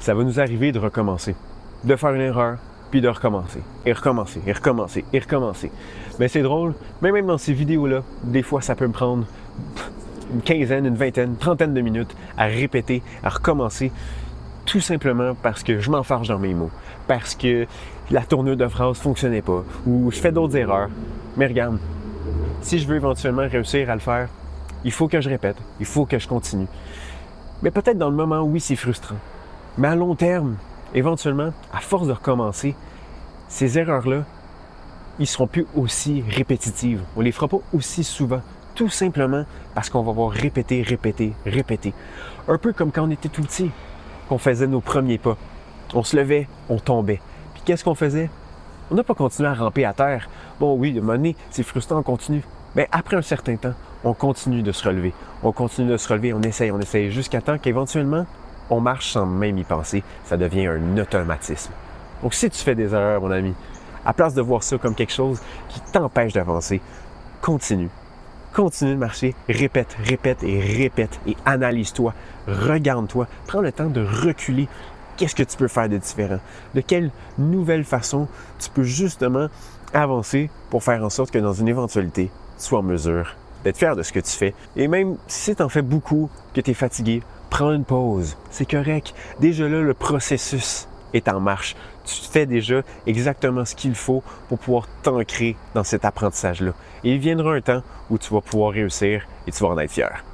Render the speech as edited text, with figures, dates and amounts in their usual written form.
Ça va nous arriver de recommencer, de faire une erreur, puis de recommencer, et recommencer, et recommencer, et recommencer. Mais c'est drôle, mais même dans ces vidéos-là, des fois ça peut me prendre une quinzaine, une vingtaine, une trentaine de minutes à répéter, à recommencer, tout simplement parce que je m'enfarge dans mes mots, parce que la tournure de phrase ne fonctionnait pas, ou je fais d'autres erreurs. Mais regarde, si je veux éventuellement réussir à le faire, il faut que je répète, il faut que je continue. Mais peut-être dans le moment, oui, c'est frustrant. Mais à long terme, éventuellement, à force de recommencer, ces erreurs-là, ils ne seront plus aussi répétitives. On ne les fera pas aussi souvent, tout simplement parce qu'on va avoir répété, répété, répété. Un peu comme quand on était tout petit, qu'on faisait nos premiers pas. On se levait, on tombait. Puis qu'est-ce qu'on faisait? On n'a pas continué à ramper à terre. Bon oui, à un moment donné, c'est frustrant, on continue. Mais après un certain temps, on continue de se relever. On continue de se relever, on essaye, jusqu'à temps qu'éventuellement, on marche sans même y penser. Ça devient un automatisme. Donc si tu fais des erreurs, mon ami, à place de voir ça comme quelque chose qui t'empêche d'avancer, continue. Continue de marcher, répète, répète et répète et analyse-toi, regarde-toi, prends le temps de reculer. Qu'est-ce que tu peux faire de différent? De quelle nouvelle façon tu peux justement avancer pour faire en sorte que dans une éventualité, tu sois en mesure d'être fier de ce que tu fais. Et même si tu en fais beaucoup, que tu es fatigué, prends une pause. C'est correct. Déjà là, le processus est en marche. Tu fais déjà exactement ce qu'il faut pour pouvoir t'ancrer dans cet apprentissage-là. Et il viendra un temps où tu vas pouvoir réussir et tu vas en être fier.